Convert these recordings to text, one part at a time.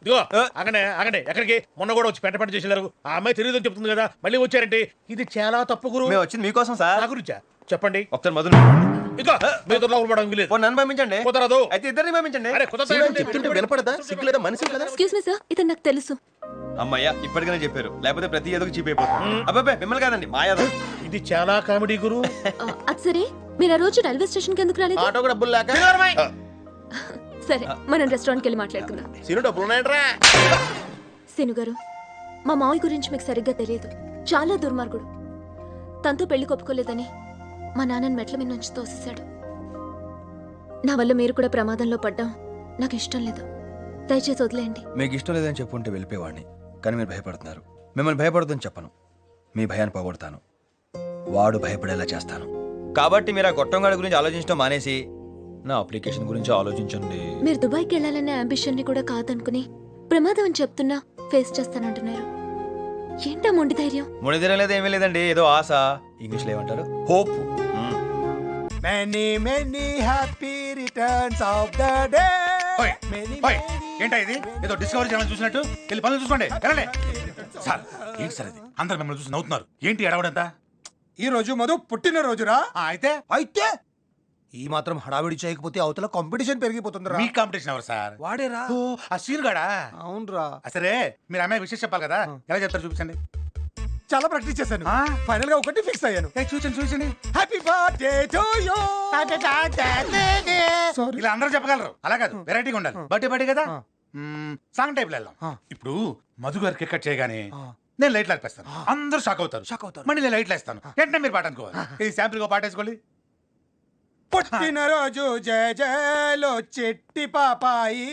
ఇదిగో ఆగండి ఎక్కడికి మొన్న కూడా వచ్చి పెంట చేసేదారు ఆ అమ్మాయి తెలియదని చెప్తుంది కదా మళ్ళీ వచ్చారంటే ఇది చాలా తప్పు గురు. మేము వచ్చింది మీకోసం సార్. నా గురించా చెప్పండి. ఒకసారి మొదలు ఇదిగో మీతో లోపడడం వీలేదు. నన్ను పంపించండి. కుదరదు. అయితే ఇద్దరిని పంపించండి. అరే చెప్తుంటే వినపడదా? సిగ్గులేదా? మనిషి కదా. ఎక్స్క్యూజ్ మీ సార్, ఇతను నాకు తెలుసు. అమ్మయ్యా ఇప్పటికైనా చెప్పారు, లేకపోతే ప్రతి ఏదో చీప్ అయిపోతుంది. అబ్బాయి మిమ్మల్ని కాదండి మా యాదవ్. ఇది చాలా కామెడీ గురు. అది సరే, మీరు ఆ రోజు రైల్వే స్టేషన్ కి ఎందుకు రాలేదు? ఆటోకి డబ్బులు లేక. సరే, మనం రెస్టారెంట్ కి వెళ్ళి మాట్లాడుకుందాం. సీను డబ్బులు ఉన్నాయంట్రా. సీను గారు, మా మావయ్య గురించి మీకు సరిగ్గా తెలియదు. చాలా దుర్మార్గుడు. తనతో పెళ్లి కొప్పుకోలేదని మా నాన్నని మెట్ల మీద నుంచి తోసేశాడు. నా వల్ల మీరు కూడా ప్రమాదంలో పడ్డాం నాకు ఇష్టం లేదు. దయచేసి వదిలేయండి. మీకు ఇష్టం లేదని చెప్పుంటే వెళ్ళిపోయేవాడిని, కానీ మీరు భయపడుతున్నారు. మిమ్మల్ని భయపడదని చెప్పను, మీ భయాన్ని పోగొడతాను. వాడు భయపడేలా చేస్తాను. కాబట్టి మీరు ఆ గొట్టంగాడి గురించి ఆలోచించడం మానేసి నా అప్లికేషన్ గురించి ఆలోచించండి. మీరు దుబాయ్కి వెళ్ళాలనే అంబిషన్ ని కూడా కాదనుకుని ప్రమాదం అని చెప్తున్నా ఫేస్ చేస్తానంటున్నారు. ఏంటా మొండి ధైర్యం? మొండి ధైర్యం లేదు, ఏమీ లేదండి. ఏదో ఆశ. ఇంగ్లీష్ లో ఏమంటారు? Hope. Many many happy returns of the day. ఏంటా ఇది? ఏదో డిస్కవరీ ఛానల్ చూసినట్టు వెళ్ళి పనులు చూసుకోండి. వెళ్ళండి సార్. ఏంటి సార్ ఇది? అందరు మిమ్మల్ని చూసి నవ్వుతున్నారు. ఏంటి ఎడవడంతా? ఈ రోజు మధు పుట్టినరోజురా. అయితే అయితే ఈ మాత్రం హడావిడి చేయకపోతే అవతల కాంపిటీషన్ పెరిగిపోతుందిరా. మీ కాంపిటీషన్ ఎవరు సార్? వాడేరా. ఓ, ఆ సీన్ గాడా? అవునరా. సరే మీరు అమ్మాయి విషయం చెప్పాలి కదా, ఎలా చెప్తారు చూపించండి. చాలా ప్రాక్టీస్ చేశాను. ఫైనల్ గా ఒకటి ఫిక్స్ అయ్యాను. చూపించండి. Happy birthday to you. ఇలా అందరూ చెప్పగలరు, అలా కాదు, వెరైటీగా ఉండాలి. బర్త్డే కదా, సాంగ్ టైప్ లో వెళ్దాం. ఇప్పుడు మధు గారు కేక్ కట్ చేయగానే నేను లైట్లు ఆర్పేస్తాను. అందరూ షాక్ అవుతారు. మళ్ళీ నేను లైట్లు వేస్తాను. వెంటనే మీరు పాట అనుకోవాలి. ఇది శాంపుల్ గా పాట వేసుకోండి. పుట్టినరోజు జయ జయలో చెట్టి పాపాయి,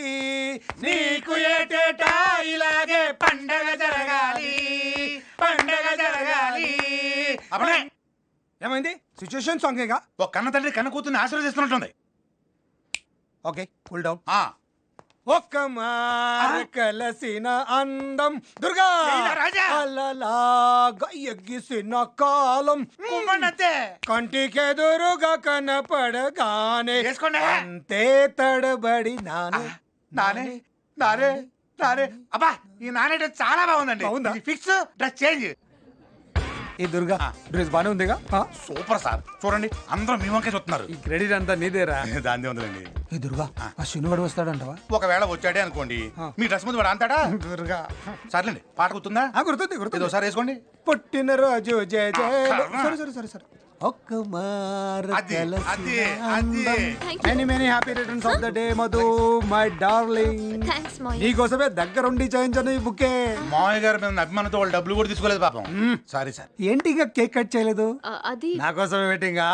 నీకు ఏటేటా ఇలాగే పండగ జరగాలి. అప్పుడే ఏమైంది? సిచ్యుయేషన్ సాంగేగా. ఒక కన్న తండ్రి కన్న కూతుర్ని ఆశీర్వదిస్తున్నట్టుంది. Okay, cool down. ఆ ఒక్క మార కలసిన అందం దుర్గా రాజా. అలలాగా ఎగ్గిసిన కాలం అంతే కంటికెదురుగా కనపడగానే వేసుకోండి. అంతే తడబడి నానే నానే నానే నానే. అబ్బా ఈ నానేట చాలా బాగుందండి. బాగుందా? Fix dress change. ఈ దుర్గా డ్రెస్ బానే ఉందిగా. Super sir. చూడండి అందరూ మీ వంకే చూస్తున్నారు. ఈ క్రెడిట్ అంతా నీదేరా. దాందే ఉందండి. ఈ దుర్గా ఆ శనివాడు వస్తాడంటవా? ఒకవేళ వచ్చాడే అనుకోండి, మీ డ్రెస్ ముందు వాడు అంతాడా? దుర్గా సర్లేండి, పాట గుర్తుందా? గుర్తుంది. ఒకసారి వేసుకోండి. పుట్టినరోజు జయ జయ. సరే ఒక్క మార అది, కలసిన అది, అందం. Thank you. Many many happy returns of the day Madhu my darling. Thanks మావయ్య. నీకోసమే దగ్గరుండి చేయించను ఈ బుకే. మామయ్య గారు మేము అభిమానంతో వాళ్ళు డబ్బులు కూడా తీసుకోలేదు పాపం. Sorry sir. ఏంటి ఇంకా కేక్ కట్ చేయలేదు? అది నా కోసమే వెయిటింగా.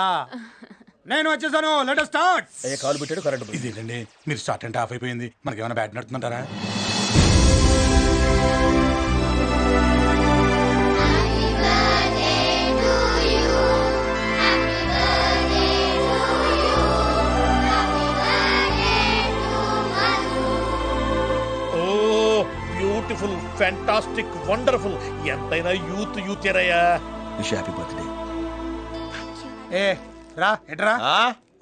నేను వచ్చేసాను. Let us start. కాలు పెట్టాడు కరెంట్. ఇదేంటండి మీరు స్టార్ట్ అంటే ఆఫ్ అయిపోయింది. మనకి ఏమైనా బ్యాట్ నడుతుంటారా? Beautiful, fantastic, wonderful. ఎంతైనా యూత్ ఏరయ్యా. Wish happy birthday. ఏ రా ఎట్రా. ఆ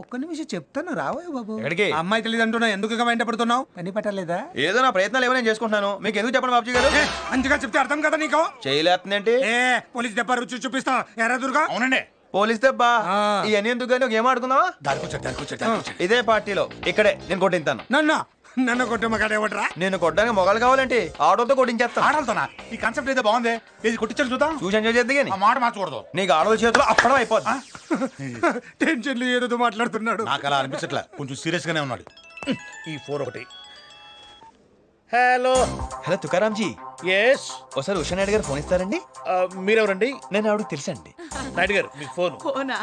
ఒక్క నిమిషం చెప్తాను రావే బాబు. ఎక్కడికి? అమ్మాయి తెలియదు అంటున్నా, ఎందుకు వెంట పడుతున్నావు? పని పట్టలేదా? ఏదో నా ప్రయత్నాలు ఏమైనా చేసుకుంటున్నాను. మీకు ఎందుకు చెప్పండి బాబుజీ గారు? అంతగా చెప్తే అర్థం కదా నీకు? చేయలేస్తుందేంటి? ఏ పోలీస్ దెబ్బ రుచి చూపిస్తా. ఎరా దుర్గా. అవునండి. పోలీస్ దెబ్బా? ఆ. ఇవన్నీ ఎందుకు కానీ ఒక ఏం ఆడుకుందావా? దారికొచ్చాడు. ఇదే పార్టీలో ఇక్కడే నేను కొట్టింతాను. నన్ను కొట్టే మగాడు ఎవడరా? నేను కొట్టడానికి మొగలు కావాలంటే ఆటోతో కొట్టించేస్తాను. ఆడాలతోనా? ఈ కాన్సెప్ట్ అయితే బాగుంది. ఇది కొట్టించాను చూద్దాం. చూసి ఎంజాయ్ చేద్ది కానీ ఆ మాట మార్చకూడదు. నీకు ఆడోళ్ళ చేతిలో అప్పడం అయిపోద్ది. టెన్షన్లు ఏదో మాట్లాడుతున్నాడు. నాకు అలా అనిపించట్లే, కొంచెం సీరియస్ గానే ఉన్నాడు. ఈ 4 ఒకటి. Hello hello Tukaramji, yes. ఒకసారి ఉషా నాయుడు గారు ఫోన్ ఇస్తారండి? మీరెవరండి? నేను ఆవిడకి తెలుసండి. నాయుడు గారు మీకు ఫోన్. ఫోనా?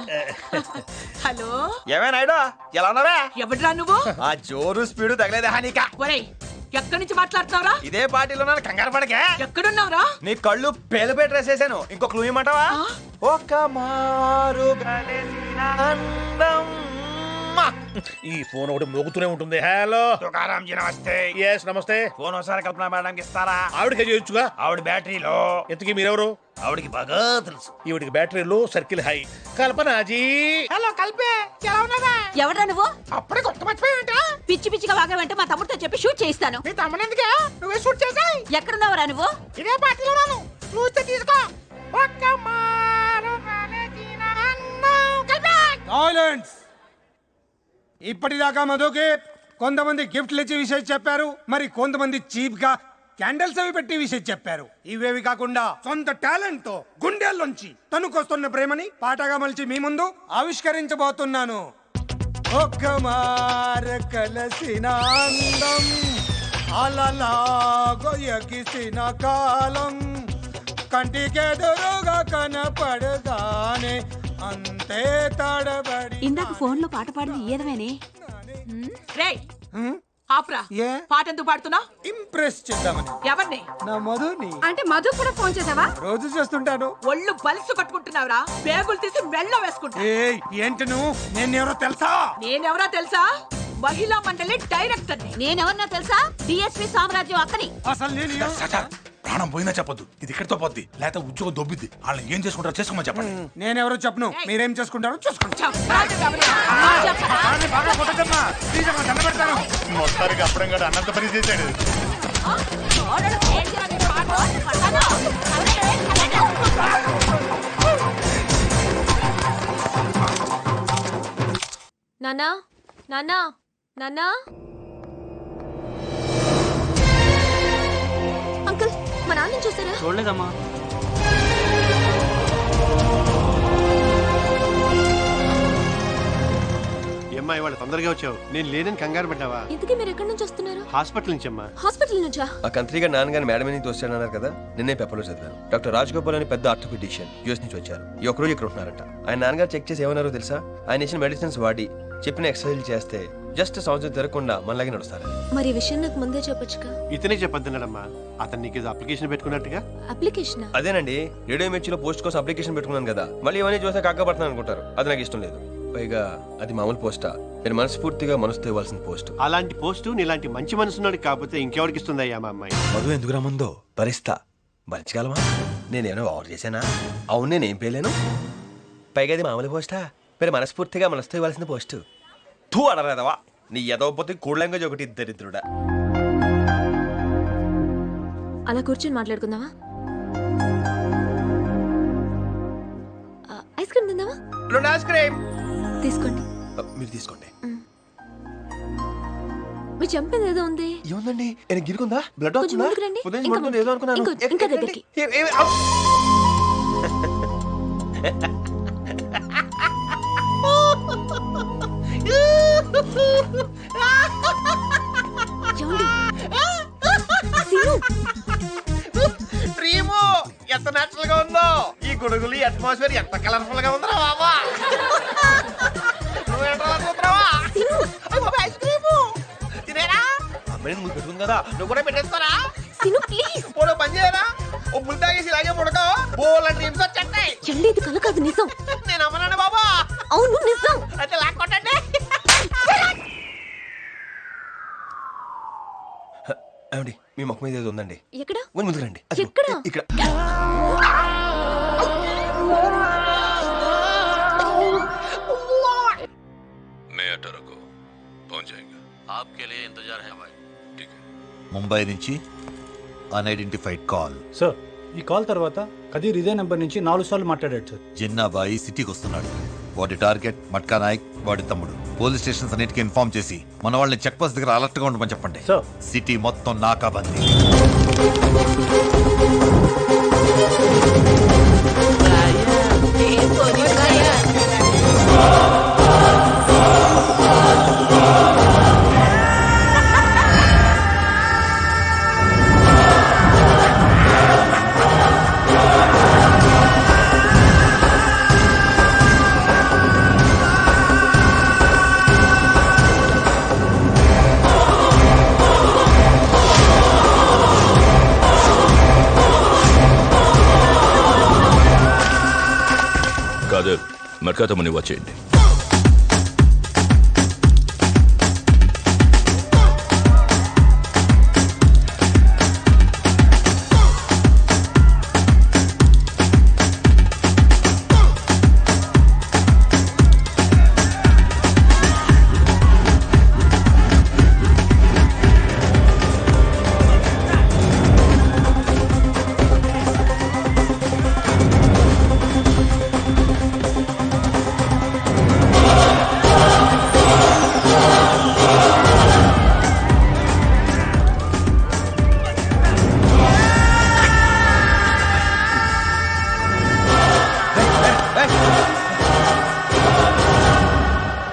హలో ఏమే నాయుడు, ఎలా ఉన్నావే? ఎవడ్రా నువ్వు? ఆ జోరు స్పీడు తగలేదే హానిక. ఒరేయ్, ఎక్కడి నుంచి మాట్లాడుతున్నావురా? ఇదే పార్టీలో నన్ను కంగారు పడకే. ఎక్కడున్నావురా? నీ కళ్ళు పేలుపై డ్రెస్ వేసాను. ఇంకో క్లూ ఇమ్మంటావా? ఒక మారు కలిసిన అందం. ఈ ఫోన్ ఒకటి మోగుతూనే ఉంటుంది. హలో తుకారాం జీ నమస్తే. ఎస్ నమస్తే. ఫోన్ ఒకసారి కల్పన మేడం కి ఇస్తారా? ఆవిడకే చేయొచ్చుగా. ఆవిడ బ్యాటరీలో ఇంతకీ మీరెవరు? ఆవిడకి బాగా తెలుసు. ఈవిడికి బ్యాటరీ లో సర్కిల్ హై. కల్పనాజీ. హలో కల్పే ఎలా ఉన్నావా? ఎవడ్రా నువ్వు? అప్పుడే కొత్త మర్చిపోయావంట. పిచ్చి పిచ్చిగా వాగావంటే మా తమ్ముడితో చెప్పి షూట్ చేయిస్తాను. మీ తమ్ముడు ఎందుకే? నువ్వే షూట్ చేసాయి. ఎక్కడున్నావురా నువ్వు? ఇదే పార్టీలో ఉన్నాను. నువ్వు తీసుకో. ఒక్క మారు కాలేజీన అన్నం కల్పే. సైలెన్స్. ఇప్పటిదాకా మధుకి కొంతమంది గిఫ్ట్లు ఇచ్చే విషయం చెప్పారు, మరి కొంతమంది చీప్ గా క్యాండిల్స్ అవి పెట్టి విషయం చెప్పారు. ఇవేవి కాకుండా సొంత టాలెంట్ తో గుండెల్లోంచి తనుకొస్తున్న ప్రేమని పాటగా మలిచి మీ ముందు ఆవిష్కరించబోతున్నాను. ఒక్క మార కలసిన అందం అలలాగో ఎగిసిన కాలం కంటికెదురుగా కనపడగానే అంతే తడబడి. ఇందాక ఫోన్ లో పాట పాడింది ఏదవేనే? రేయ్ ఆప్రా. ఏ? పాట ఎందుకు పాడుతున్నా? ఇంప్రెస్ చేద్దామని. ఎవరిని? నా మధుని అంటే మధు కూడా ఫోన్ చేసావా? రోజు చేస్తుంటాను. ఒళ్ళు బలిసి కట్టుకుంటున్నావురా? పేగులు తీసి మెళ్ళో వేసుకుంటా. ఏయ్ ఏంటి నువ్వు? నేను ఎవరో తెలుసా? నేనెవరో తెలుసా? మహిళా మండలి డైరెక్టర్. నేనెవరన్నా తెలుసా? డిఎస్పీ సామ్రాజ్యం అక్కని. అసలు నేను ఎవరు? సార్, ప్రాణం పోయినా చెప్పొద్దు. ఇది ఇక్కడితో పోద్ది, లేకపోతే ఉద్యోగం దొబ్బిద్ది. వాళ్ళని ఏం చేసుకుంటారో చేసుకోమని చెప్పండి. నేనెవరో చెప్పను, మీరేం చేసుకుంటారో చూసుకోండి. బాగా కొట్టద్దమ్మా. ప్లీజ్ అమ్మా, దండ పెడతాను. మొత్తానికి అప్పుడం కూడా అన్నంత పని చేశాడు. నానా నానా నానా. అంకుల్, మా నాన్న చూసారా? చూడలేదమ్మా. ఏమ్మా ఇవాళ తొందరగా వచ్చావు? నేను లేనని కంగారు పడ్డావా? ఇంతకీ మీరు ఎక్కడి నుంచి వస్తున్నారు? హాస్పిటల్ నుంచి అమ్మా. హాస్పిటల్ నుంచా? ఆ కంత్రిగా నాన్నగారు మేడం నుంచి తోస్తానన్నారు కదా, నిన్నే పేపర్లో చదివాను. డాక్టర్ రాజగోపాల్ అని పెద్ద ఆర్థోపెడిషియన్ యూఎస్ నుంచి వచ్చారు. ఈ ఒక్కరోజు ఇక్కడ ఉంటున్నారట. ఆయన నాన్నగారు చెక్ చేసి ఏమన్నారో తెలుసా? ఆయన ఇచ్చిన మెడిసిన్స్ వాడి చెప్పిన ఎక్సర్సైజ్ చేస్తే జస్ట్ సంవత్సరం తిరగకుండా మనలాగే నడుస్తారు. మరి ఈ విషయం నాకు ముందే చెప్పొచ్చుగా. ఇతనే చెప్పొద్దన్నాడమ్మా. అతను నీకు అప్లికేషన్ పెట్టుకున్నట్టుగా. అప్లికేషన్? అదేనండి, రేడియో మిర్చిలో పోస్ట్ కోసం అప్లికేషన్ పెట్టుకున్నాను కదా, మళ్ళీ ఇవన్నీ చూస్తే కాకపడుతున్నాను అనుకుంటారు. అది నాకు ఇష్టం లేదు. పైగా అది మామూలు పోస్టా, నేను మనస్ఫూర్తిగా మనసుతో ఇవ్వాల్సిన పోస్ట్. అలాంటి పోస్టు నీలాంటి మంచి మనసున్నాడు కాకపోతే ఇంకెవరికి ఇస్తుందయ్యా మా అమ్మాయి. మధు ఎందుకు రమ్మందో భరిస్తా. భరించగలమా? నేనేమో ఓవర్ చేశానా? అవును, నేనేం పేలేను. పైగా అది మామూలు పోస్టా, మీరు మనస్ఫూర్తిగా మనసుతో ఇవ్వాల్సిన పోస్టు. తూ అడరాదవా, నీ ఎదవపోతే కూడలంగా ఒకటి దరిద్రుడా. అలా కూర్చొని మాట్లాడుకుందామా? ఐస్ క్రీమ్ తిందామా? ఐస్ క్రీమ్ తీసుకోండి. మీరు తీసుకోండి. మీ చంపేది ఏదో ఉంది. ఏముందండి? ఏమైనా గిరుకుందా? బ్లడ్ కొంచెం వస్తుందా? ముందుకు రండి. ఉదయం ఇంకా మండుతుంది ఏదో అనుకున్నాను. ఇంకా దగ్గరికి. డ్రీము ఎంత నేచురల్ గా ఉందో. ఈ గొడుగులు అట్మాస్ఫియర్ ఎంత కలర్ఫుల్ గా ఉందో బాబా. Ice cream తినేరా? అమ్మాయి నువ్వు పెట్టుకుంది కదా, నువ్వు కూడా పెట్టేస్తారా? ప్లీజ్. పోలో పని చేయరా? ఓ బుల్ తాగేసి ఇలాగే పుడకో. బోల్ డ్రీమ్స్ వచ్చేస్తాయి. చెల్లి, ఇది కల కాదు, నిజం. నేను అమ్మనాను బాబా. అవును, నిజం. అయితే లాక్కొట్టండి. ఏమండి, మీ మొక్క మీద ఏదో ఉందండి. ఎక్కడ? ముందుకు రండి. అదిగో, ఎక్కడ? ఇక్కడ. ముంబై నుంచి అన్ఐడెంటిఫైడ్ కాల్. సార్, ఈ కాల్ తర్వాత కదీర్ ఇదే నెంబర్ నుంచి 4 సార్లు మాట్లాడాడు సార్. జిన్నాబాయి సిటీకి వస్తున్నాడు. వాడి టార్గెట్ మట్కా నాయక్, వాడి తమ్ముడు. పోలీస్ స్టేషన్స్ అన్నిటికీ ఇన్ఫార్మ్ చేసి మన వాళ్ళని చెక్ పోస్ట్ దగ్గర అలర్ట్ గా ఉండమని చెప్పండి. సార్. సిటీ మొత్తం నాకాబందీ. కాదు, మర్కాతమ్మని వచ్చేయండి.